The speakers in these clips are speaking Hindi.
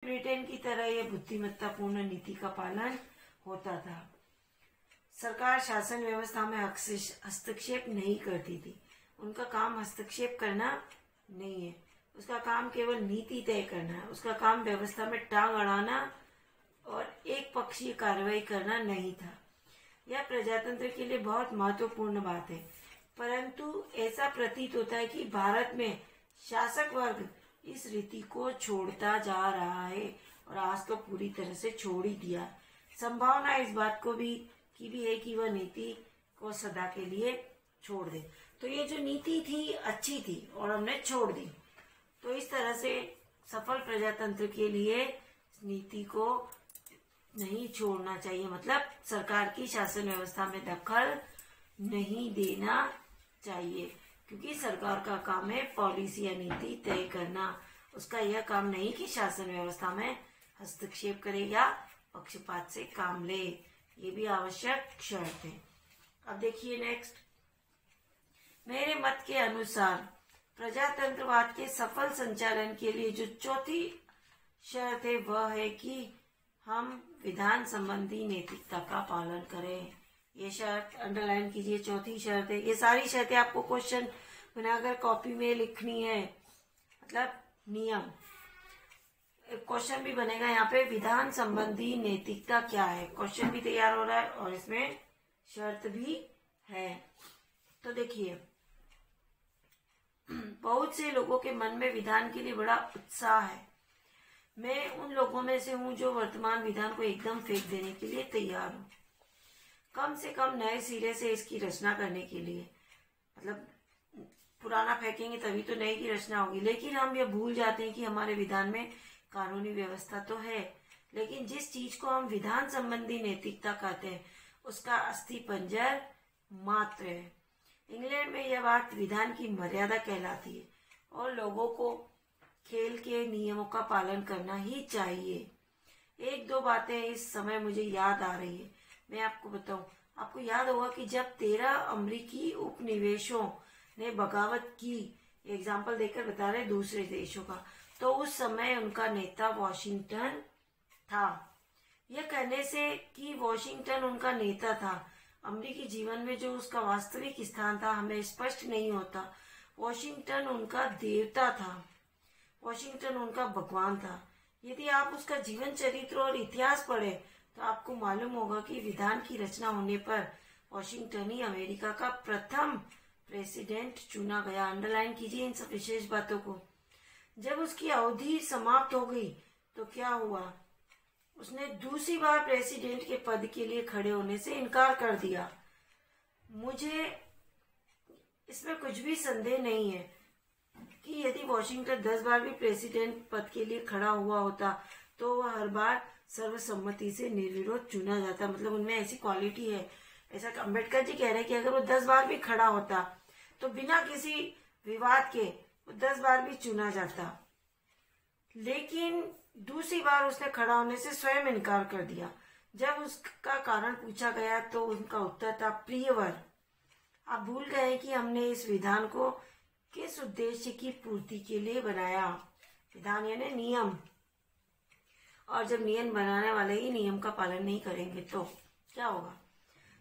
ब्रिटेन की तरह यह बुद्धिमत्तापूर्ण नीति का पालन होता था। सरकार शासन व्यवस्था में हस्तक्षेप नहीं करती थी। उनका काम हस्तक्षेप करना नहीं है, उसका काम केवल नीति तय करना है। उसका काम व्यवस्था में टांग अड़ाना और एक पक्षीय कार्रवाई करना नहीं था। यह प्रजातंत्र के लिए बहुत महत्वपूर्ण बात है, परंतु ऐसा प्रतीत होता है कि भारत में शासक वर्ग इस रीति को छोड़ता जा रहा है और आज तो पूरी तरह से छोड़ ही दिया। संभावना इस बात को भी है कि वह नीति को सदा के लिए छोड़ दे। तो ये जो नीति थी अच्छी थी और हमने छोड़ दी। तो इस तरह से सफल प्रजातंत्र के लिए नीति को नहीं छोड़ना चाहिए, मतलब सरकार की शासन व्यवस्था में दखल नहीं देना चाहिए, क्योंकि सरकार का काम है पॉलिसी या नीति तय करना। उसका यह काम नहीं कि शासन व्यवस्था में हस्तक्षेप करे या पक्षपात से काम ले। ये भी आवश्यक शर्त है। अब देखिए नेक्स्ट, मेरे मत के अनुसार प्रजातंत्रवाद के सफल संचालन के लिए जो चौथी शर्त है वह है कि हम विधान संबंधी नैतिकता का पालन करें। ये शर्त अंडरलाइन कीजिए, चौथी शर्त है। ये सारी शर्तें आपको क्वेश्चन बनाकर कॉपी में लिखनी है, मतलब नियम। क्वेश्चन भी बनेगा यहाँ पे, विधान संबंधी नैतिकता क्या है। क्वेश्चन भी तैयार हो रहा है और इसमें शर्त भी है। तो देखिए, बहुत से लोगों के मन में विधान के लिए बड़ा उत्साह है। मैं उन लोगों में से हूँ जो वर्तमान विधान को एकदम फेंक देने के लिए तैयार हूँ, कम से कम नए सिरे से इसकी रचना करने के लिए। मतलब पुराना फेंकेंगे तभी तो नई की रचना होगी। लेकिन हम ये भूल जाते हैं कि हमारे विधान में कानूनी व्यवस्था तो है, लेकिन जिस चीज को हम विधान संबंधी नैतिकता कहते हैं उसका अस्थि पंजर मात्र है। इंग्लैंड में यह बात विधान की मर्यादा कहलाती है और लोगों को खेल के नियमों का पालन करना ही चाहिए। एक दो बातें इस समय मुझे याद आ रही है, मैं आपको बताऊं। आपको याद होगा कि जब 13 अमेरिकी उपनिवेशों ने बगावत की, एग्जाम्पल देकर बता रहे दूसरे देशों का, तो उस समय उनका नेता वॉशिंगटन था। यह कहने से कि वॉशिंगटन उनका नेता था, अमेरिकी जीवन में जो उसका वास्तविक स्थान था हमें स्पष्ट नहीं होता। वॉशिंगटन उनका देवता था, वॉशिंगटन उनका भगवान था। यदि आप उसका जीवन चरित्र और इतिहास पढ़े तो आपको मालूम होगा कि विधान की रचना होने पर वॉशिंगटन ही अमेरिका का प्रथम प्रेसिडेंट चुना गया। अंडरलाइन कीजिए इन सब विशेष बातों को। जब उसकी अवधि समाप्त हो गई तो क्या हुआ, उसने दूसरी बार प्रेसिडेंट के पद के लिए खड़े होने से इनकार कर दिया। मुझे इसमें कुछ भी संदेह नहीं है कि यदि वॉशिंगटन 10 बार भी प्रेसिडेंट पद के लिए खड़ा हुआ होता तो वह हर बार सर्वसम्मति से निर्विरोध चुना जाता। मतलब उनमें ऐसी क्वालिटी है। ऐसा अम्बेडकर जी कह रहे हैं कि अगर वो 10 बार भी खड़ा होता तो बिना किसी विवाद के वो 10 बार भी चुना जाता। लेकिन दूसरी बार उसने खड़ा होने से स्वयं इनकार कर दिया। जब उसका कारण पूछा गया तो उनका उत्तर था प्रियवर, आप भूल गए कि हमने इस विधान को किस उद्देश्य की पूर्ति के लिए बनाया। विधान यानी नियम, और जब नियम बनाने वाले ही नियम का पालन नहीं करेंगे तो क्या होगा।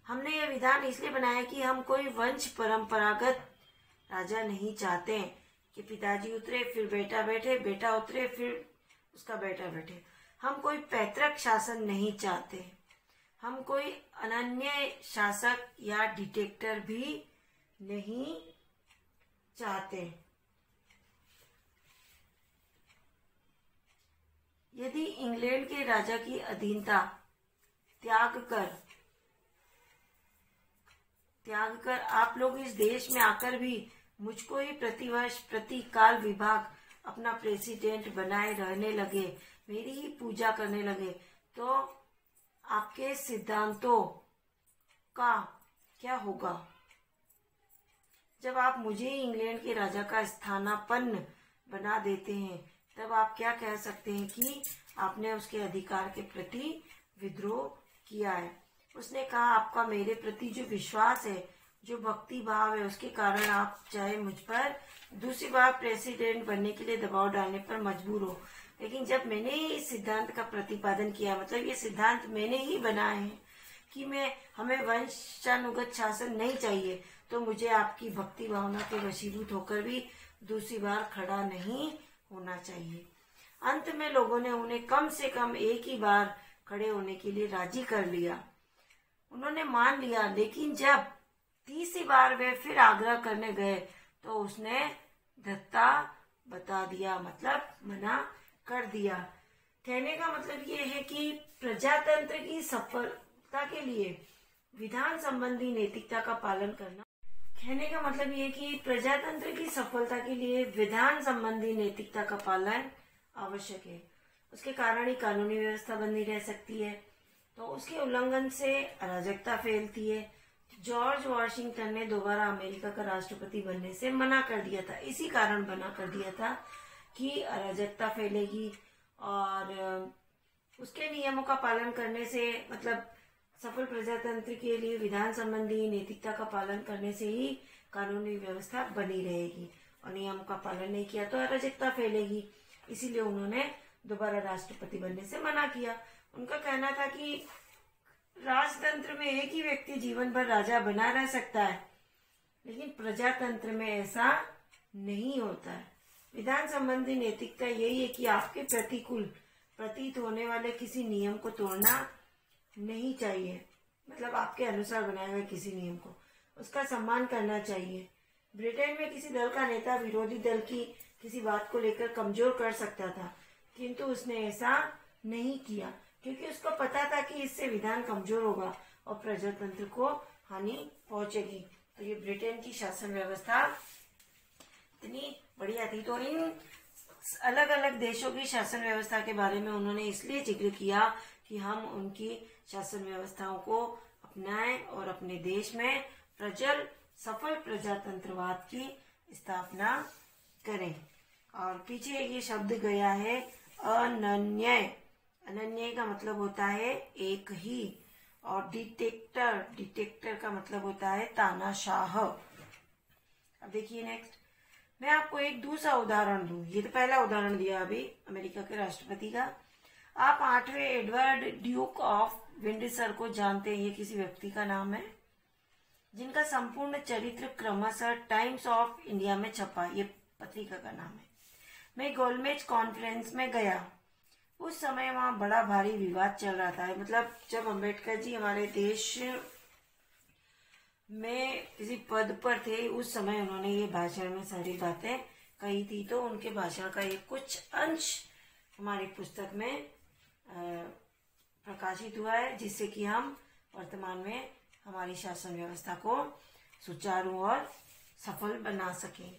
हमने यह विधान इसलिए बनाया कि हम कोई वंश परंपरागत राजा नहीं चाहते कि पिताजी उतरे फिर बेटा बैठे, बेटा उतरे फिर उसका बेटा बैठे। हम कोई पैतृक शासन नहीं चाहते। हम कोई अनन्य शासक या डिक्टेटर भी नहीं चाहते। यदि इंग्लैंड के राजा की अधीनता त्याग कर आप लोग इस देश में आकर भी मुझको ही प्रतिवर्ष प्रति काल विभाग अपना प्रेसिडेंट बनाए रहने लगे, मेरी ही पूजा करने लगे, तो आपके सिद्धांतों का क्या होगा। जब आप मुझे ही इंग्लैंड के राजा का स्थानापन्न बना देते हैं तब आप क्या कह सकते हैं कि आपने उसके अधिकार के प्रति विद्रोह किया है। उसने कहा आपका मेरे प्रति जो विश्वास है, जो भक्ति भाव है, उसके कारण आप चाहे मुझ पर दूसरी बार प्रेसिडेंट बनने के लिए दबाव डालने पर मजबूर हो, लेकिन जब मैंने इस सिद्धांत का प्रतिपादन किया, मतलब ये सिद्धांत मैंने ही बनाए हैं कि हमें वंशानुगत शासन नहीं चाहिए, तो मुझे आपकी भक्ति भावना के वशीभूत होकर भी दूसरी बार खड़ा नहीं होना चाहिए। अंत में लोगों ने उन्हें कम से कम एक ही बार खड़े होने के लिए राजी कर लिया। उन्होंने मान लिया, लेकिन जब तीसरी बार वे फिर आग्रह करने गए तो उसने धत्ता बता दिया, मतलब मना कर दिया। कहने का मतलब ये है कि प्रजातंत्र की सफलता के लिए विधान संबंधी नैतिकता का पालन करना, कहने का मतलब ये है कि प्रजातंत्र की सफलता के लिए विधान संबंधी नैतिकता का पालन आवश्यक है। उसके कारण ही कानूनी व्यवस्था बनी रह सकती है। तो उसके उल्लंघन से अराजकता फैलती है। जॉर्ज वॉशिंगटन ने दोबारा अमेरिका का राष्ट्रपति बनने से मना कर दिया था, इसी कारण मना कर दिया था कि अराजकता फैलेगी और उसके नियमों का पालन करने से, मतलब सफल प्रजातंत्र के लिए विधान संबंधी नैतिकता का पालन करने से ही कानूनी व्यवस्था बनी रहेगी, और नियमों का पालन नहीं किया तो अराजकता फैलेगी। इसीलिए उन्होंने दोबारा राष्ट्रपति बनने से मना किया। उनका कहना था कि राजतंत्र में एक ही व्यक्ति जीवन भर राजा बना रह सकता है, लेकिन प्रजातंत्र में ऐसा नहीं होता है। विधान संबंधी नैतिकता यही है कि आपके प्रतिकूल प्रतीत होने वाले किसी नियम को तोड़ना नहीं चाहिए, मतलब आपके अनुसार बनाए गए किसी नियम को, उसका सम्मान करना चाहिए। ब्रिटेन में किसी दल का नेता विरोधी दल की किसी बात को लेकर कमजोर कर सकता था, किंतु उसने ऐसा नहीं किया क्योंकि उसको पता था कि इससे विधान कमजोर होगा और प्रजातंत्र को हानि पहुंचेगी। तो ये ब्रिटेन की शासन व्यवस्था इतनी बढ़िया थी। तो इन अलग अलग देशों की शासन व्यवस्था के बारे में उन्होंने इसलिए जिक्र किया कि हम उनकी शासन व्यवस्थाओं को अपनाएं और अपने देश में प्रजल सफल प्रजातंत्रवाद की स्थापना करें। और पीछे ये शब्द गया है अनन्य। अनन्य का मतलब होता है एक ही, और डिटेक्टर का मतलब होता है तानाशाह। अब देखिए नेक्स्ट, मैं आपको एक दूसरा उदाहरण दूं। ये तो पहला उदाहरण दिया अभी अमेरिका के राष्ट्रपति का। आप 8वें एडवर्ड ड्यूक ऑफ विंडसर को जानते हैं। ये किसी व्यक्ति का नाम है जिनका संपूर्ण चरित्र क्रमशः टाइम्स ऑफ इंडिया में छपा। ये पत्रिका का नाम है। मैं गोलमेज कॉन्फ्रेंस में गया। उस समय वहां बड़ा भारी विवाद चल रहा था। मतलब जब अम्बेडकर जी हमारे देश में किसी पद पर थे, उस समय उन्होंने ये भाषण में सारी बातें कही थी। तो उनके भाषण का ये कुछ अंश हमारी पुस्तक में प्रकाशित हुआ है, जिससे कि हम वर्तमान में हमारी शासन व्यवस्था को सुचारू और सफल बना सकें।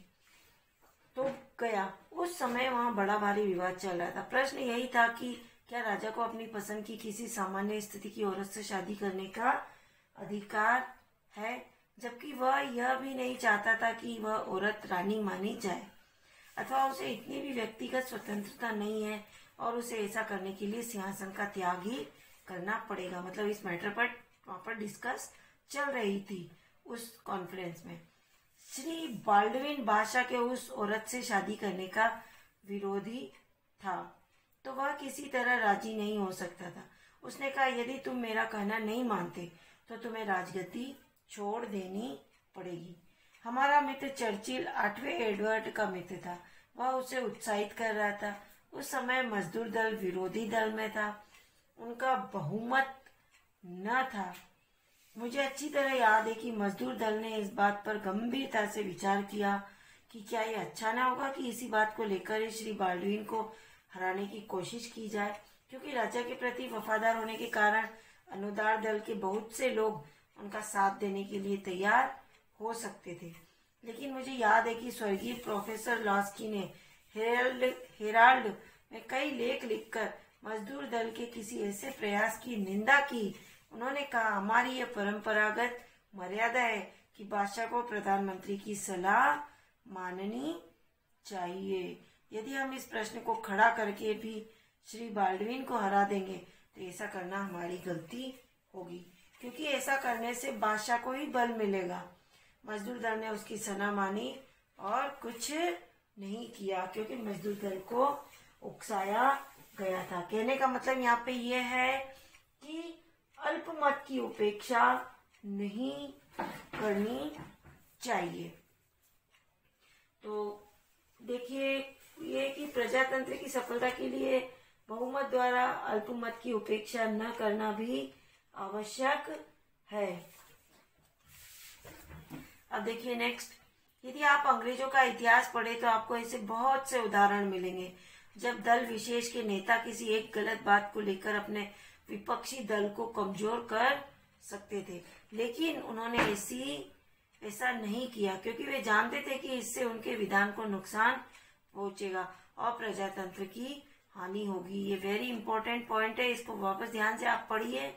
तो गया, उस समय वहां बड़ा भारी विवाद चल रहा था। प्रश्न यही था कि क्या राजा को अपनी पसंद की किसी सामान्य स्थिति की औरत से शादी करने का अधिकार है, जबकि वह यह भी नहीं चाहता था कि वह औरत रानी मानी जाए, अथवा उसे इतनी भी व्यक्तिगत स्वतंत्रता नहीं है और उसे ऐसा करने के लिए सिंहासन का त्याग ही करना पड़ेगा। मतलब इस मैटर पर वहां पर डिस्कस चल रही थी उस कॉन्फ्रेंस में। श्री बाल्डविन बादशाह के उस औरत से शादी करने का विरोधी था, तो वह किसी तरह राजी नहीं हो सकता था। उसने कहा, यदि तुम मेरा कहना नहीं मानते तो तुम्हें राजगद्दी छोड़ देनी पड़ेगी। हमारा मित्र चर्चिल 8वें एडवर्ड का मित्र था। वह उसे उत्साहित कर रहा था। उस समय मजदूर दल विरोधी दल में था, उनका बहुमत न था। मुझे अच्छी तरह याद है कि मजदूर दल ने इस बात पर गंभीरता से विचार किया कि क्या ये अच्छा ना होगा कि इसी बात को लेकर ही श्री बाल्डविन को हराने की कोशिश की जाए, क्योंकि राजा के प्रति वफादार होने के कारण अनुदार दल के बहुत से लोग उनका साथ देने के लिए तैयार हो सकते थे। लेकिन मुझे याद है कि स्वर्गीय प्रोफेसर लॉस्की ने हेराल्ड में कई लेख लिखकर मजदूर दल के किसी ऐसे प्रयास की निंदा की। उन्होंने कहा, हमारी यह परंपरागत मर्यादा है कि बादशाह को प्रधानमंत्री की सलाह माननी चाहिए। यदि हम इस प्रश्न को खड़ा करके भी श्री बाल्डविन को हरा देंगे तो ऐसा करना हमारी गलती होगी, क्योंकि ऐसा करने से बादशाह को ही बल मिलेगा। मजदूर दल ने उसकी सलाह मानी और कुछ नहीं किया, क्योंकि मजदूर दल को उकसाया गया था। कहने का मतलब यहाँ पे ये है कि अल्पमत की उपेक्षा नहीं करनी चाहिए। तो देखिए ये कि प्रजातंत्र की सफलता के लिए बहुमत द्वारा अल्पमत की उपेक्षा न करना भी आवश्यक है। अब देखिए नेक्स्ट, यदि आप अंग्रेजों का इतिहास पढ़े तो आपको ऐसे बहुत से उदाहरण मिलेंगे जब दल विशेष के नेता किसी एक गलत बात को लेकर अपने विपक्षी दल को कमजोर कर सकते थे, लेकिन उन्होंने ऐसा नहीं किया क्योंकि वे जानते थे कि इससे उनके विधान को नुकसान पहुंचेगा और प्रजातंत्र की हानि होगी। ये वेरी इंपॉर्टेंट पॉइंट है, इसको वापस ध्यान से आप पढ़िए।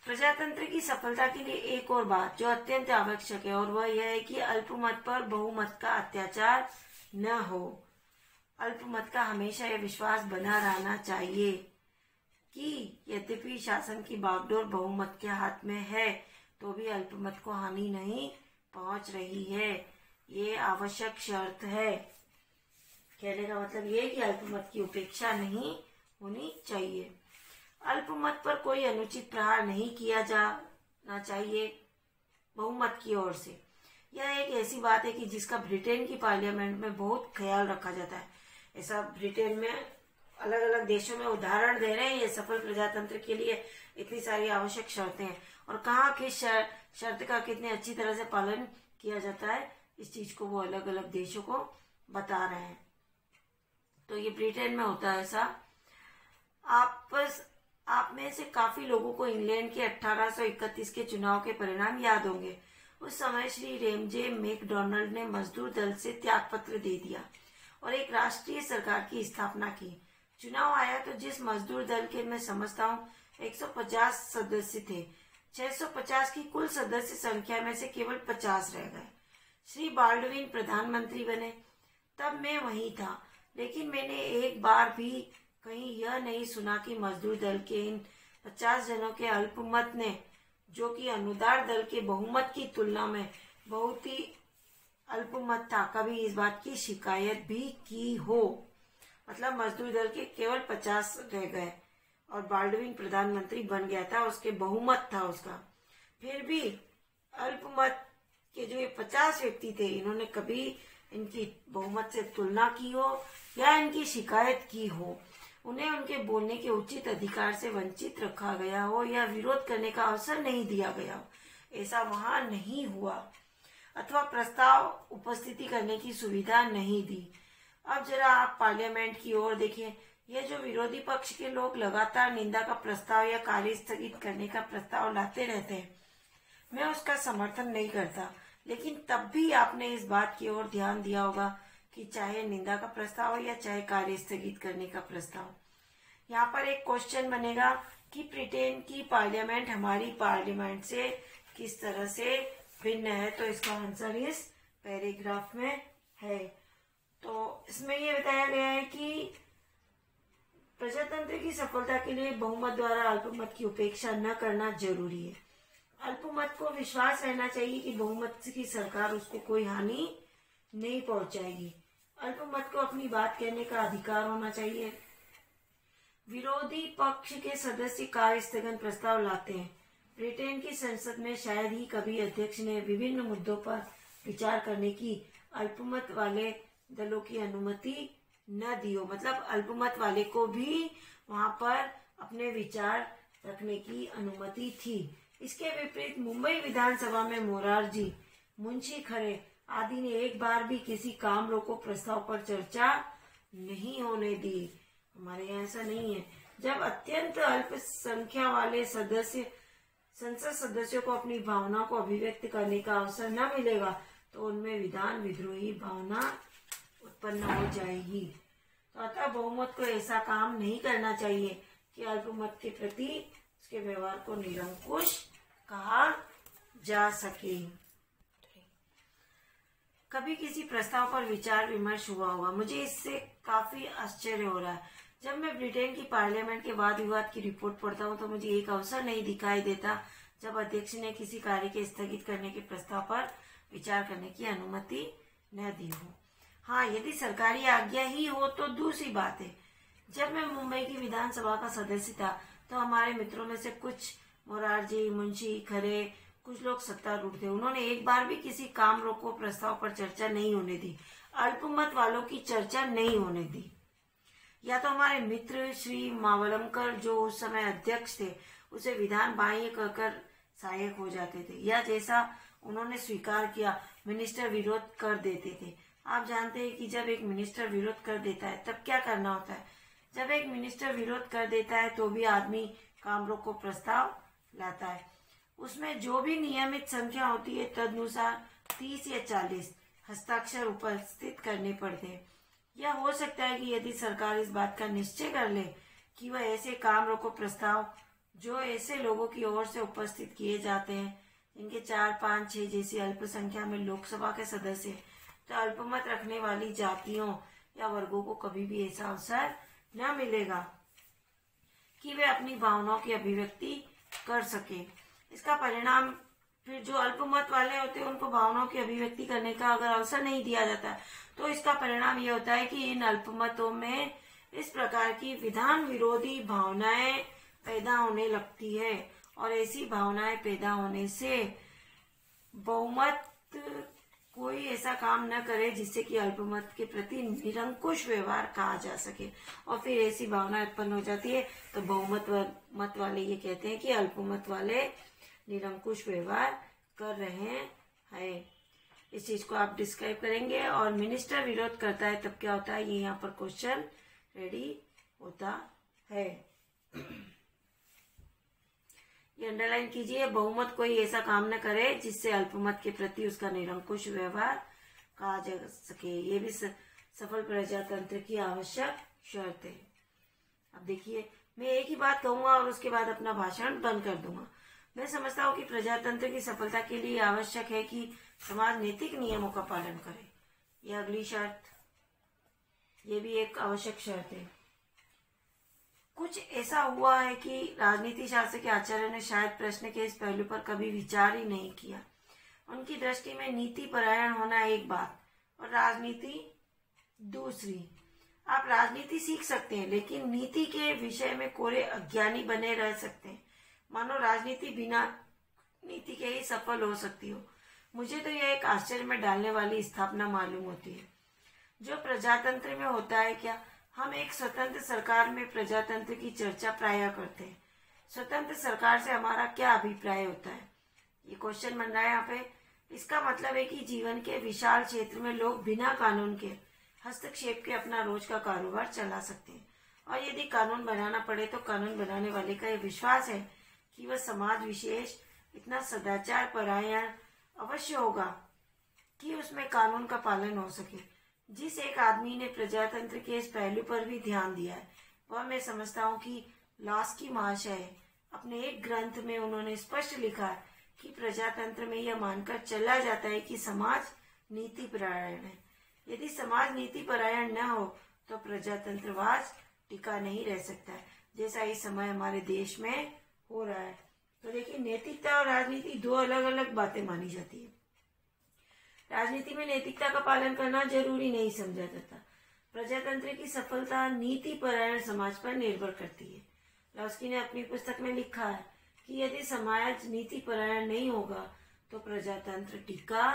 प्रजातंत्र की सफलता के लिए एक और बात जो अत्यंत आवश्यक है और वह यह है कि अल्पमत पर बहुमत का अत्याचार न हो। अल्पमत का हमेशा यह विश्वास बना रहना चाहिए कि यद्यपि शासन की बागडोर बहुमत के हाथ में है तो भी अल्पमत को हानि नहीं पहुंच रही है। ये आवश्यक शर्त है। कहने का मतलब ये कि अल्पमत की उपेक्षा नहीं होनी चाहिए। अल्पमत पर कोई अनुचित प्रहार नहीं किया जाना चाहिए बहुमत की ओर से। यह एक ऐसी बात है कि जिसका ब्रिटेन की पार्लियामेंट में बहुत ख्याल रखा जाता है। ऐसा ब्रिटेन में अलग अलग देशों में उदाहरण दे रहे हैं ये सफल प्रजातंत्र के लिए इतनी सारी आवश्यक शर्तें हैं और कहाँ किस शर्त का कितने अच्छी तरह से पालन किया जाता है, इस चीज को वो अलग अलग देशों को बता रहे हैं। तो ये ब्रिटेन में होता है ऐसा। आप में से काफी लोगों को इंग्लैंड के 1831 के चुनाव के परिणाम याद होंगे। उस समय श्री रेमजे मैकडॉनल्ड ने मजदूर दल से त्यागपत्र दे दिया और एक राष्ट्रीय सरकार की स्थापना की। चुनाव आया तो जिस मजदूर दल के मैं समझता हूँ 150 सदस्य थे, 650 की कुल सदस्य संख्या में से केवल 50 रह गए। श्री बाल्डविन प्रधानमंत्री बने, तब मैं वहीं था, लेकिन मैंने एक बार भी कहीं यह नहीं सुना कि मजदूर दल के इन 50 जनों के अल्पमत ने, जो कि अनुदार दल के बहुमत की तुलना में बहुत ही अल्पमत था, कभी इस बात की शिकायत भी की हो। मतलब मजदूर दल के केवल 50 रह गए और बाल्डविन प्रधानमंत्री बन गया था, उसके बहुमत था उसका। फिर भी अल्पमत के जो ये 50 व्यक्ति थे, इन्होंने कभी इनकी बहुमत से तुलना की हो या इनकी शिकायत की हो। उन्हें उनके बोलने के उचित अधिकार से वंचित रखा गया हो या विरोध करने का अवसर नहीं दिया गया हो, ऐसा वहां नहीं हुआ, अथवा प्रस्ताव उपस्थिति करने की सुविधा नहीं दी। अब जरा आप पार्लियामेंट की ओर देखें। ये जो विरोधी पक्ष के लोग लगातार निंदा का प्रस्ताव या कार्य स्थगित करने का प्रस्ताव लाते रहते हैं, मैं उसका समर्थन नहीं करता, लेकिन तब भी आपने इस बात की ओर ध्यान दिया होगा कि चाहे निंदा का प्रस्ताव हो या चाहे कार्य स्थगित करने का प्रस्ताव। यहाँ पर एक क्वेश्चन बनेगा कि ब्रिटेन की पार्लियामेंट हमारी पार्लियामेंट से किस तरह से भिन्न है, तो इसका आंसर इस पैराग्राफ में है। तो इसमें ये बताया गया है कि प्रजातंत्र की सफलता के लिए बहुमत द्वारा अल्पमत की उपेक्षा न करना जरूरी है। अल्पमत को विश्वास रहना चाहिए कि बहुमत की सरकार उसको कोई हानि नहीं पहुंचाएगी। अल्पमत को अपनी बात कहने का अधिकार होना चाहिए। विरोधी पक्ष के सदस्य कार्य स्थगन प्रस्ताव लाते हैं। ब्रिटेन की संसद में शायद ही कभी अध्यक्ष ने विभिन्न मुद्दों पर विचार करने की अल्पमत वाले दलों की अनुमति न दी हो। मतलब अल्पमत वाले को भी वहां पर अपने विचार रखने की अनुमति थी। इसके विपरीत मुंबई विधानसभा में मोरारजी, मुंशी खरे आदि ने एक बार भी किसी काम रोको प्रस्ताव पर चर्चा नहीं होने दी। हमारे यहाँ ऐसा नहीं है। जब अत्यंत अल्प संख्या वाले संसद सदस्यों को अपनी भावना को अभिव्यक्त करने का अवसर न मिलेगा तो उनमें विधान विद्रोही भावना उत्पन्न हो जाएगी। तो अतः बहुमत को ऐसा काम नहीं करना चाहिए कि अल्पमत के प्रति उसके व्यवहार को निरंकुश कहा जा सके। कभी किसी प्रस्ताव पर विचार विमर्श हुआ होगा। मुझे इससे काफी आश्चर्य हो रहा है। जब मैं ब्रिटेन की पार्लियामेंट के वाद विवाद की रिपोर्ट पढ़ता हूँ तो मुझे एक अवसर नहीं दिखाई देता जब अध्यक्ष ने किसी कार्य के स्थगित करने के प्रस्ताव पर विचार करने की अनुमति न दी हो। हाँ, यदि सरकारी आज्ञा ही हो तो दूसरी बात है। जब मैं मुंबई की विधानसभा का सदस्य था तो हमारे मित्रों में से कुछ मोरारजी, मुंशी, खरे, कुछ लोग सत्तारूढ़ थे। उन्होंने एक बार भी किसी काम रोको प्रस्ताव पर चर्चा नहीं होने दी, अल्पमत वालों की चर्चा नहीं होने दी। या तो हमारे मित्र श्री मावलंकर जो उस समय अध्यक्ष थे उसे विधान बाह्य कहकर सहायक हो जाते थे, या जैसा उन्होंने स्वीकार किया मिनिस्टर विरोध कर देते थे। आप जानते हैं कि जब एक मिनिस्टर विरोध कर देता है तब क्या करना होता है। जब एक मिनिस्टर विरोध कर देता है तो भी आदमी काम रोको प्रस्ताव लाता है। उसमें जो भी नियमित संख्या होती है तदनुसार 30 या 40 हस्ताक्षर उपस्थित करने पड़ते हैं। यह हो सकता है कि यदि सरकार इस बात का निश्चय कर ले कि वह ऐसे काम रोको प्रस्ताव जो ऐसे लोगों की ओर से उपस्थित किए जाते हैं जिनके 4, 5, 6 जैसी अल्पसंख्या में लोकसभा के सदस्य, तो अल्पमत रखने वाली जातियों या वर्गों को कभी भी ऐसा अवसर न मिलेगा कि वे अपनी भावनाओं की अभिव्यक्ति कर सके। इसका परिणाम फिर जो अल्पमत वाले होते हैं उनको भावनाओं की अभिव्यक्ति करने का अगर अवसर नहीं दिया जाता तो इसका परिणाम ये होता है कि इन अल्पमतों में इस प्रकार की विधान विरोधी भावनाएं पैदा होने लगती है, और ऐसी भावनाएं पैदा होने से बहुमत कोई ऐसा काम न करे जिससे कि अल्पमत के प्रति निरंकुश व्यवहार कहा जा सके, और फिर ऐसी भावना उत्पन्न हो जाती है तो बहुमत वाले ये कहते हैं कि अल्पमत वाले निरंकुश व्यवहार कर रहे हैं। इस चीज को आप डिस्क्राइब करेंगे। और मिनिस्टर विरोध करता है तब क्या होता है, ये यहाँ पर क्वेश्चन रेडी होता है। ये अंडरलाइन कीजिए, बहुमत कोई ऐसा काम न करे जिससे अल्पमत के प्रति उसका निरंकुश व्यवहार कहा जा सके। ये भी सफल प्रजातंत्र की आवश्यक शर्त है। अब देखिए, मैं एक ही बात कहूंगा और उसके बाद अपना भाषण बंद कर दूंगा। मैं समझता हूँ कि प्रजातंत्र की सफलता के लिए आवश्यक है कि समाज नैतिक नियमों का पालन करे। यह अगली शर्त, ये भी एक आवश्यक शर्त है। कुछ ऐसा हुआ है कि राजनीति शास्त्र के आचार्य ने शायद प्रश्न के इस पहलू पर कभी विचार ही नहीं किया। उनकी दृष्टि में नीति परायण होना एक बात और राजनीति दूसरी। आप राजनीति सीख सकते हैं लेकिन नीति के विषय में कोरे अज्ञानी बने रह सकते हैं। मानो राजनीति बिना नीति के ही सफल हो सकती हो। मुझे तो यह एक आश्चर्य में डालने वाली स्थापना मालूम होती है जो प्रजातंत्र में होता है। क्या हम एक स्वतंत्र सरकार में प्रजातंत्र की चर्चा प्राय करते हैं? स्वतंत्र सरकार से हमारा क्या अभिप्राय होता है? ये क्वेश्चन बन रहा है यहाँ पे। इसका मतलब है कि जीवन के विशाल क्षेत्र में लोग बिना कानून के हस्तक्षेप के अपना रोज का कारोबार चला सकते हैं, और यदि कानून बनाना पड़े तो कानून बनाने वाले का यह विश्वास है कि वह समाज विशेष इतना सदाचार परायण अवश्य होगा कि उसमें कानून का पालन हो सके। जिस एक आदमी ने प्रजातंत्र के इस पहलू पर भी ध्यान दिया है वह मैं समझता हूँ कि लास्की महाशय अपने एक ग्रंथ में उन्होंने स्पष्ट लिखा है कि प्रजातंत्र में यह मानकर चला जाता है कि समाज नीति परायण है। यदि समाज नीति परायण न हो तो प्रजातंत्रवाद टिका नहीं रह सकता है, जैसा इस समय हमारे देश में हो रहा है। तो देखिए, नैतिकता और राजनीति दो अलग अलग बातें मानी जाती है। राजनीति में नैतिकता का पालन करना जरूरी नहीं समझा जाता। प्रजातंत्र की सफलता नीति परायण समाज पर निर्भर करती है। लास्की ने अपनी पुस्तक में लिखा है कि यदि समाज नीति परायण नहीं होगा तो प्रजातंत्र टिका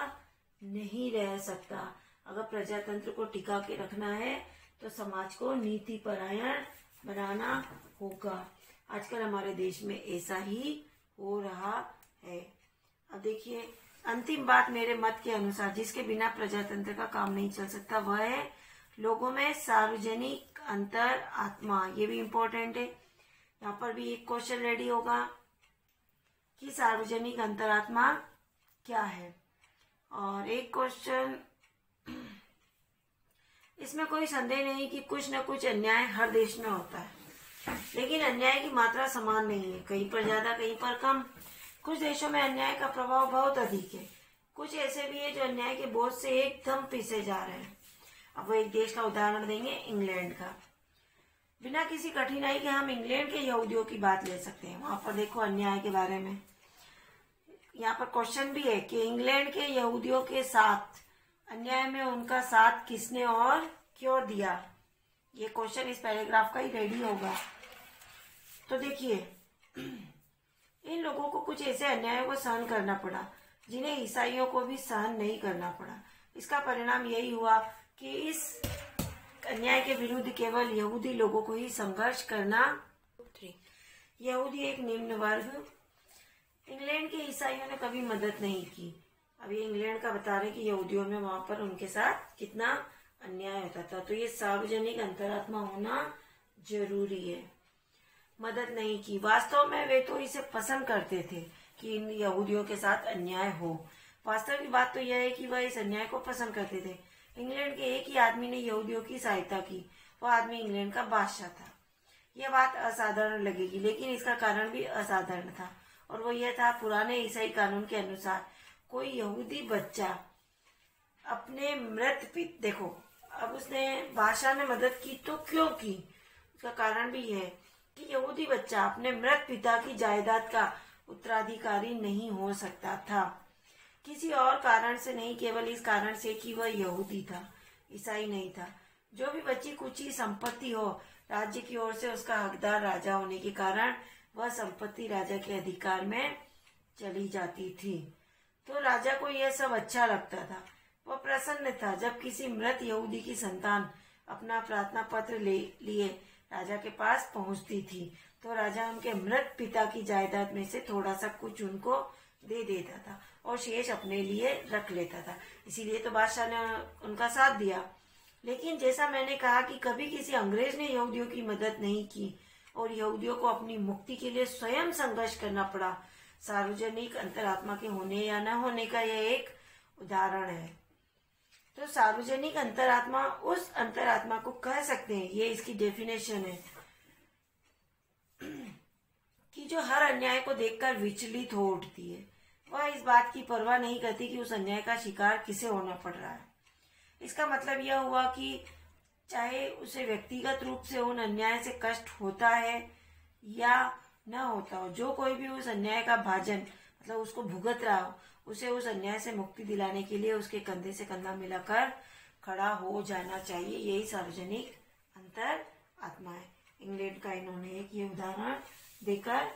नहीं रह सकता। अगर प्रजातंत्र को टिका के रखना है तो समाज को नीति परायण बनाना होगा। आजकल हमारे देश में ऐसा ही हो रहा है। अब देखिए, अंतिम बात मेरे मत के अनुसार जिसके बिना प्रजातंत्र का काम नहीं चल सकता वह है लोगों में सार्वजनिक अंतर आत्मा। ये भी इम्पोर्टेंट है। यहाँ पर भी एक क्वेश्चन रेडी होगा कि सार्वजनिक अंतरात्मा क्या है, और एक क्वेश्चन, इसमें कोई संदेह नहीं कि कुछ न कुछ अन्याय हर देश में होता है, लेकिन अन्याय की मात्रा समान नहीं है। कहीं पर ज्यादा, कहीं पर कम। कुछ देशों में अन्याय का प्रभाव बहुत अधिक है, कुछ ऐसे भी है जो अन्याय के बोझ से एकदम पीछे जा रहे हैं। अब वो एक देश का उदाहरण देंगे, इंग्लैंड का। बिना किसी कठिनाई के हम इंग्लैंड के यहूदियों की बात ले सकते हैं। वहां पर देखो अन्याय के बारे में। यहाँ पर क्वेश्चन भी है कि इंग्लैंड के यहूदियों के साथ अन्याय में उनका साथ किसने और क्यों दिया? ये क्वेश्चन इस पैराग्राफ का ही रेडी होगा। तो देखिए, इन लोगों को कुछ ऐसे अन्यायों को सहन करना पड़ा जिन्हें ईसाइयों को भी सहन नहीं करना पड़ा। इसका परिणाम यही हुआ कि इस अन्याय के विरुद्ध केवल यहूदी लोगों को ही संघर्ष करना। यहूदी एक निम्न वर्ग। इंग्लैंड के ईसाइयों ने कभी मदद नहीं की। अभी इंग्लैंड का बता रहे कि यहूदियों में वहां पर उनके साथ कितना अन्याय होता था। तो ये सार्वजनिक अंतरात्मा होना जरूरी है। मदद नहीं की। वास्तव में वे तो इसे पसंद करते थे कि इन यहूदियों के साथ अन्याय हो। वास्तविक बात तो यह है कि वह इस अन्याय को पसंद करते थे। इंग्लैंड के एक ही आदमी ने यहूदियों की सहायता की। वह आदमी इंग्लैंड का बादशाह था। यह बात असाधारण लगेगी, लेकिन इसका कारण भी असाधारण था, और वो यह था, पुराने ईसाई कानून के अनुसार कोई यहूदी बच्चा अपने मृत पिता, देखो अब उसने बादशाह ने मदद की तो क्यों की, उसका कारण भी यह है कि यहूदी बच्चा अपने मृत पिता की जायदाद का उत्तराधिकारी नहीं हो सकता था। किसी और कारण से नहीं, केवल इस कारण से कि वह यहूदी था, ईसाई नहीं था। जो भी बच्ची कुछ ही संपत्ति हो, राज्य की ओर से उसका हकदार राजा होने के कारण वह संपत्ति राजा के अधिकार में चली जाती थी। तो राजा को यह सब अच्छा लगता था। वह प्रसन्न था जब किसी मृत यहूदी की संतान अपना प्रार्थना पत्र लिए राजा के पास पहुंचती थी, तो राजा उनके मृत पिता की जायदाद में से थोड़ा सा कुछ उनको दे देता था और शेष अपने लिए रख लेता था। इसीलिए तो बादशाह ने उनका साथ दिया। लेकिन जैसा मैंने कहा कि कभी किसी अंग्रेज ने यहूदियों की मदद नहीं की और यहूदियों को अपनी मुक्ति के लिए स्वयं संघर्ष करना पड़ा। सार्वजनिक अंतरात्मा के होने या न होने का यह एक उदाहरण है। तो सार्वजनिक अंतरात्मा उस अंतरात्मा को कह सकते हैं, ये इसकी डेफिनेशन है, कि जो हर अन्याय को देखकर विचलित हो उठती है। वह इस बात की परवाह नहीं करती कि उस अन्याय का शिकार किसे होना पड़ रहा है। इसका मतलब यह हुआ कि चाहे उसे व्यक्तिगत रूप से उन अन्याय से कष्ट होता है या न होता हो, जो कोई भी उस अन्याय का भाजन मतलब उसको भुगत रहा हो, उसे उस अन्याय से मुक्ति दिलाने के लिए उसके कंधे से कंधा मिलाकर खड़ा हो जाना चाहिए। यही सार्वजनिक अंतर आत्मा है। इंग्लैंड का इन्होंने एक ये उदाहरण देकर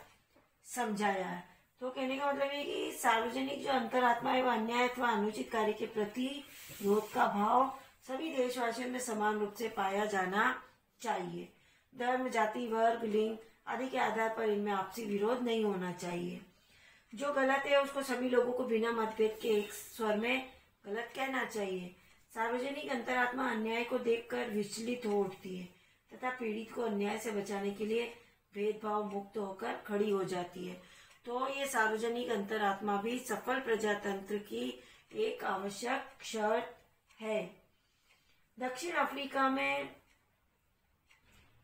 समझाया है। तो कहने का मतलब ये कि सार्वजनिक जो अंतरात्मा है वह अन्याय अथवा अनुचित कार्य के प्रति विरोध का भाव सभी देशवासियों में समान रूप से पाया जाना चाहिए। धर्म, जाति, वर्ग, लिंग आदि के आधार पर इनमें आपसी विरोध नहीं होना चाहिए। जो गलत है उसको सभी लोगों को बिना मतभेद के एक स्वर में गलत कहना चाहिए। सार्वजनिक अंतरात्मा अन्याय को देखकर विचलित हो उठती है तथा पीड़ित को अन्याय से बचाने के लिए भेदभाव मुक्त होकर खड़ी हो जाती है। तो ये सार्वजनिक अंतरात्मा भी सफल प्रजातंत्र की एक आवश्यक शर्त है। दक्षिण अफ्रीका में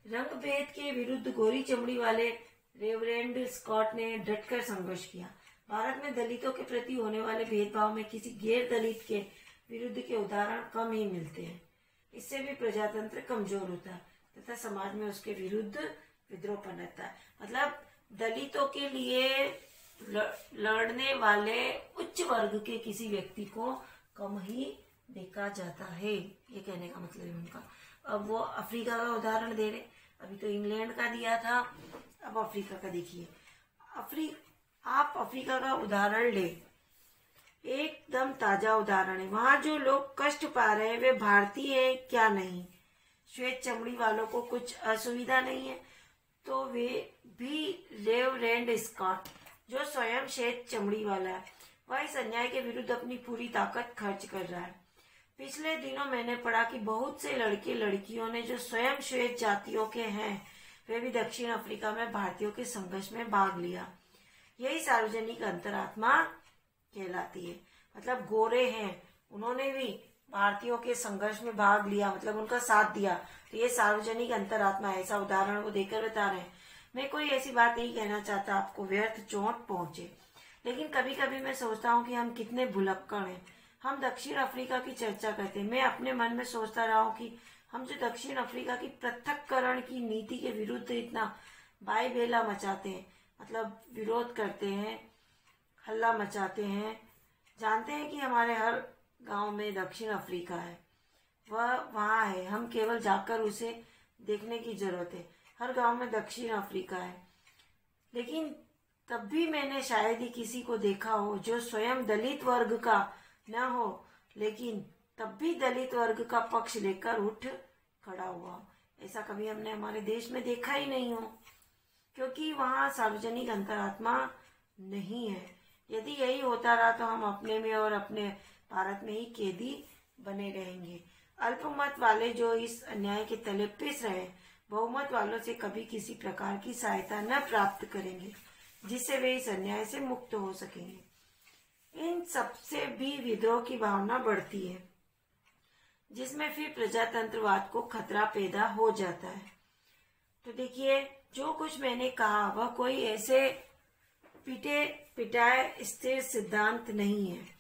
रंग भेद के विरुद्ध गोरी चमड़ी वाले रेवरेंड स्कॉट ने डटकर संघर्ष किया। भारत में दलितों के प्रति होने वाले भेदभाव में किसी गैर दलित के विरुद्ध के उदाहरण कम ही मिलते हैं। इससे भी प्रजातंत्र कमजोर होता है तथा समाज में उसके विरुद्ध विद्रोह पनपता है। मतलब दलितों के लिए लड़ने वाले उच्च वर्ग के किसी व्यक्ति को कम ही देखा जाता है, ये कहने का मतलब है उनका। अब वो अफ्रीका का उदाहरण दे रहे, अभी तो इंग्लैंड का दिया था, अब अफ्रीका का देखिए। आप अफ्रीका का उदाहरण ले, एकदम ताजा उदाहरण है। वहां जो लोग कष्ट पा रहे हैं वे भारतीय है क्या? नहीं। श्वेत चमड़ी वालों को कुछ असुविधा नहीं है, तो वे भी रेवरेंड स्कॉट जो स्वयं श्वेत चमड़ी वाला है, वह इस अन्याय के विरुद्ध अपनी पूरी ताकत खर्च कर रहा है। पिछले दिनों मैंने पढ़ा कि बहुत से लड़के लड़कियों ने जो स्वयं श्वेत जातियों के हैं वे भी दक्षिण अफ्रीका में भारतीयों के संघर्ष में भाग लिया। यही सार्वजनिक अंतरात्मा कहलाती है। मतलब गोरे हैं, उन्होंने भी भारतीयों के संघर्ष में भाग लिया, मतलब उनका साथ दिया, तो ये सार्वजनिक अंतरात्मा है। ऐसा उदाहरण वो देकर बता रहे हैं। मैं कोई ऐसी बात नहीं कहना चाहता आपको व्यर्थ चोट पहुंचे, लेकिन कभी कभी मैं सोचता हूँ कि हम कितने भुलक्कड़ हैं। हम दक्षिण अफ्रीका की चर्चा करते हैं, मैं अपने मन में सोचता रहा हूँ कि हम जो दक्षिण अफ्रीका की पृथक्करण की नीति के विरुद्ध इतना बाईबेला मचाते हैं, मतलब विरोध करते हैं, हल्ला मचाते हैं, जानते हैं कि हमारे हर गांव में दक्षिण अफ्रीका है, वह वहाँ है। हम केवल जाकर उसे देखने की जरूरत है। हर गांव में दक्षिण अफ्रीका है। लेकिन तब भी मैंने शायद ही किसी को देखा हो जो स्वयं दलित वर्ग का न हो, लेकिन तब भी दलित वर्ग का पक्ष लेकर उठ खड़ा हुआ। ऐसा कभी हमने हमारे देश में देखा ही नहीं हो, क्योंकि वहाँ सार्वजनिक अंतरात्मा नहीं है। यदि यही होता रहा तो हम अपने में और अपने भारत में ही कैदी बने रहेंगे। अल्पमत वाले जो इस अन्याय के तले पिस रहे, बहुमत वालों से कभी किसी प्रकार की सहायता न प्राप्त करेंगे जिससे वे इस अन्याय से मुक्त हो सकेंगे। इन सबसे भी विद्रोह की भावना बढ़ती है, जिसमें फिर प्रजातंत्रवाद को खतरा पैदा हो जाता है। तो देखिए, जो कुछ मैंने कहा वह कोई ऐसे पिटाए स्थिर सिद्धांत नहीं है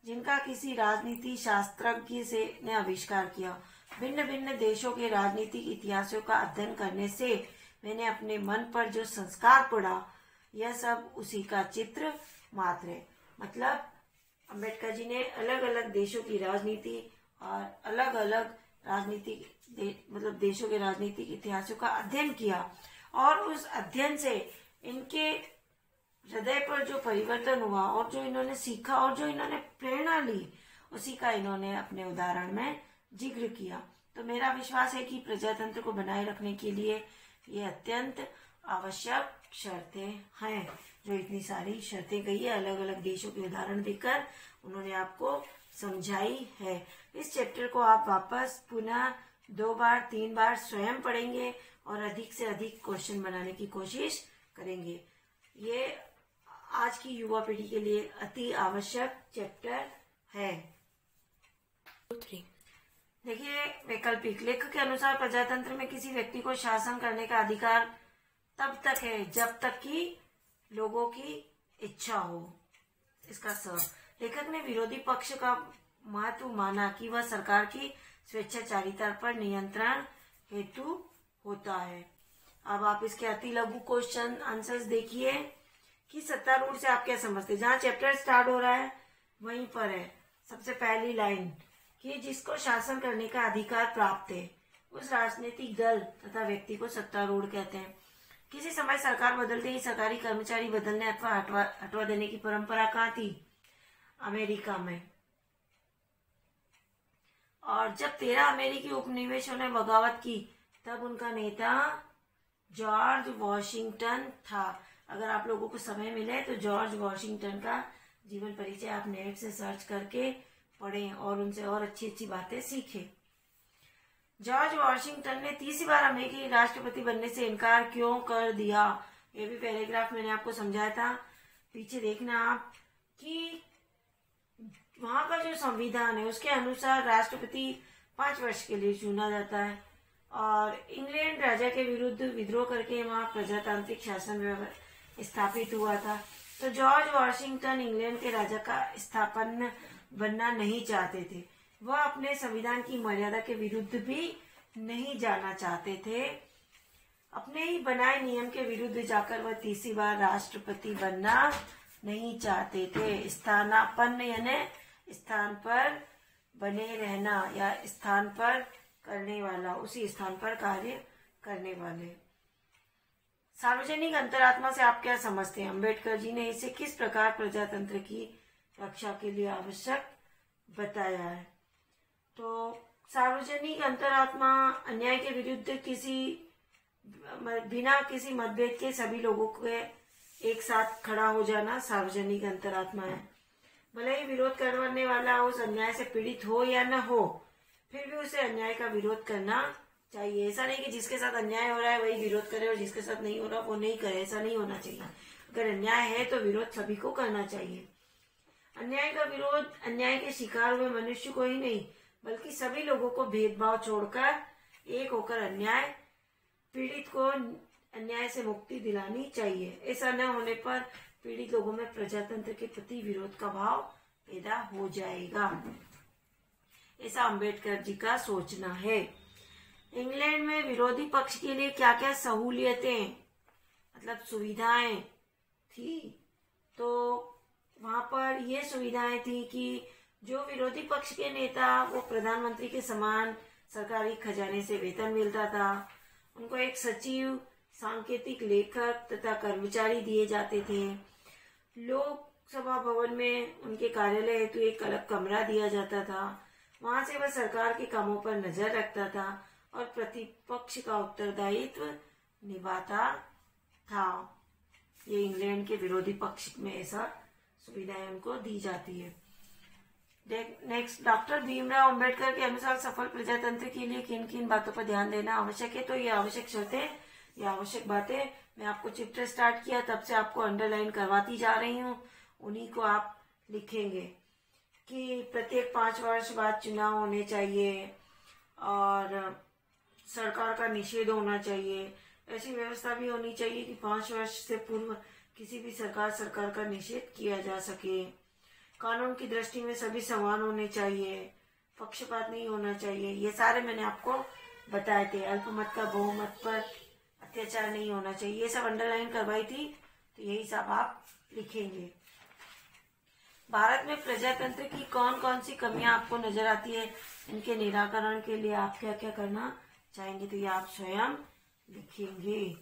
जिनका किसी राजनीति शास्त्रज्ञ से ने आविष्कार किया। भिन्न भिन्न देशों के राजनीतिक इतिहासों का अध्ययन करने से मैंने अपने मन पर जो संस्कार पड़ा, यह सब उसी का चित्र मात्र है। मतलब अम्बेडकर जी ने अलग अलग देशों की राजनीति और अलग अलग मतलब देशों के राजनीतिक इतिहासों का अध्ययन किया, और उस अध्ययन से इनके हृदय पर जो परिवर्तन हुआ और जो इन्होंने सीखा और जो इन्होंने प्रेरणा ली, उसी का इन्होंने अपने उदाहरण में जिक्र किया। तो मेरा विश्वास है कि प्रजातंत्र को बनाए रखने के लिए ये अत्यंत आवश्यक शर्तें हैं, जो इतनी सारी शर्तें कही है अलग अलग देशों के उदाहरण देकर उन्होंने आपको समझाई है। इस चैप्टर को आप वापस पुनः 2 बार 3 बार स्वयं पढ़ेंगे और अधिक से अधिक क्वेश्चन बनाने की कोशिश करेंगे। ये आज की युवा पीढ़ी के लिए अति आवश्यक चैप्टर है। देखिए, वैकल्पिक लेखक के अनुसार प्रजातंत्र में किसी व्यक्ति को शासन करने का अधिकार तब तक है जब तक कि लोगों की इच्छा हो। इसका लेखक ने विरोधी पक्ष का महत्व माना कि वह सरकार की स्वेच्छाचारिता पर नियंत्रण हेतु होता है। अब आप इसके अति लघु क्वेश्चन आंसर्स देखिए कि सत्तारूढ़ से आप क्या समझते हैं। जहाँ चैप्टर स्टार्ट हो रहा है वहीं पर है सबसे पहली लाइन कि जिसको शासन करने का अधिकार प्राप्त है उस राजनीतिक दल तथा व्यक्ति को सत्तारूढ़ कहते हैं। किसी समय सरकार बदलते ही सरकारी कर्मचारी बदलने अथवा हटवा देने की परंपरा कहाँ थी? अमेरिका में। और जब 13 अमेरिकी उपनिवेशों ने बगावत की तब उनका नेता जॉर्ज वॉशिंगटन था। अगर आप लोगों को समय मिले तो जॉर्ज वॉशिंगटन का जीवन परिचय आप नेट से सर्च करके पढ़ें और उनसे और अच्छी अच्छी बातें सीखें। जॉर्ज वॉशिंगटन ने तीसरी बार अमेरिकी राष्ट्रपति बनने से इनकार क्यों कर दिया? ये भी पैराग्राफ मैंने आपको समझाया था, पीछे देखना आप, कि वहां का जो संविधान है उसके अनुसार राष्ट्रपति 5 वर्ष के लिए चुना जाता है और इंग्लैंड राजा के विरुद्ध विद्रोह करके वहां प्रजातांत्रिक शासन स्थापित हुआ था। तो जॉर्ज वॉशिंगटन इंग्लैंड के राजा का स्थापन बनना नहीं चाहते थे। वह अपने संविधान की मर्यादा के विरुद्ध भी नहीं जाना चाहते थे। अपने ही बनाए नियम के विरुद्ध जाकर वह तीसरी बार राष्ट्रपति बनना नहीं चाहते थे। स्थानापन्न यानी स्थान पर बने रहना या स्थान पर करने वाला, उसी स्थान पर कार्य करने वाले। सार्वजनिक अंतरात्मा से आप क्या समझते हैं? अम्बेडकर जी ने इसे किस प्रकार प्रजातंत्र की रक्षा के लिए आवश्यक बताया है? तो सार्वजनिक अंतरात्मा अन्याय के विरुद्ध बिना किसी मतभेद के सभी लोगों के एक साथ खड़ा हो जाना सार्वजनिक अंतरात्मा है। भले ही विरोध करने वाला उस अन्याय से पीड़ित हो या न हो, फिर भी उसे अन्याय का विरोध करना चाहिए। ऐसा नहीं कि जिसके साथ अन्याय हो रहा है वही विरोध करे और जिसके साथ नहीं हो रहा वो नहीं करे, ऐसा नहीं होना चाहिए। अगर अन्याय है तो विरोध सभी को करना चाहिए। अन्याय का विरोध अन्याय के शिकार हुए मनुष्य को ही नहीं बल्कि सभी लोगों को भेदभाव छोड़कर एक होकर अन्याय पीड़ित को अन्याय से मुक्ति दिलानी चाहिए। ऐसा न होने पर पीड़ित लोगों में प्रजातंत्र के प्रति विरोध का भाव पैदा हो जाएगा। ऐसा अम्बेडकर जी का सोचना है। इंग्लैंड में विरोधी पक्ष के लिए क्या क्या सहूलियतें मतलब सुविधाएं थी, तो वहां पर ये सुविधाएं थी कि जो विरोधी पक्ष के नेता वो प्रधानमंत्री के समान सरकारी खजाने से वेतन मिलता था। उनको एक सचिव, सांकेतिक लेखक तथा कर्मचारी दिए जाते थे। लोकसभा भवन में उनके कार्यालय हेतु एक अलग कमरा दिया जाता था। वहां से वह सरकार के कामों पर नजर रखता था और प्रतिपक्ष का उत्तरदायित्व निभाता था। ये इंग्लैंड के विरोधी पक्ष में ऐसा सुविधाएं उनको दी जाती है। नेक्स्ट, डॉक्टर भीमराव अंबेडकर के अनुसार सफल प्रजातंत्र के लिए किन किन बातों पर ध्यान देना आवश्यक है। तो ये आवश्यक शर्तें, ये आवश्यक बातें मैं आपको चैप्टर स्टार्ट किया तब से आपको अंडरलाइन करवाती जा रही हूँ, उन्हीं को आप लिखेंगे कि प्रत्येक 5 वर्ष बाद चुनाव होने चाहिए और सरकार का निषेध होना चाहिए। ऐसी व्यवस्था भी होनी चाहिए कि 5 वर्ष से पूर्व किसी भी सरकार का निषेध किया जा सके। कानून की दृष्टि में सभी समान होने चाहिए, पक्षपात नहीं होना चाहिए। ये सारे मैंने आपको बताए थे। अल्पमत का बहुमत पर अत्याचार नहीं होना चाहिए, ये सब अंडरलाइन करवाई थी, तो यही सब आप लिखेंगे। भारत में प्रजातंत्र की कौन कौन सी कमियां आपको नजर आती है, इनके निराकरण के लिए आप क्या क्या करना चाहेंगे, तो ये आप स्वयं लिखेंगे।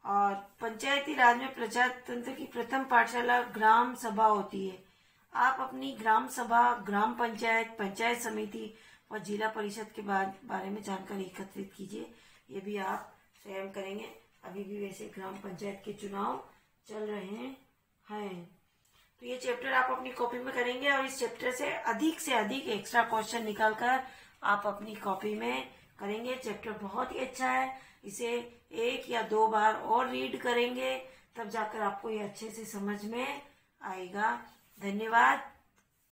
और पंचायती राज में प्रजातंत्र की प्रथम पाठशाला ग्राम सभा होती है। आप अपनी ग्राम सभा, ग्राम पंचायत, पंचायत समिति और जिला परिषद के बारे में जानकारी एकत्रित कीजिए। ये भी आप स्वयं करेंगे। अभी भी वैसे ग्राम पंचायत के चुनाव चल रहे हैं, तो ये चैप्टर आप अपनी कॉपी में करेंगे और इस चैप्टर से अधिक एक्स्ट्रा क्वेश्चन निकालकर आप अपनी कॉपी में करेंगे। चैप्टर बहुत ही अच्छा है, इसे 1 या 2 बार और रीड करेंगे, तब जाकर आपको ये अच्छे से समझ में आएगा। धन्यवाद।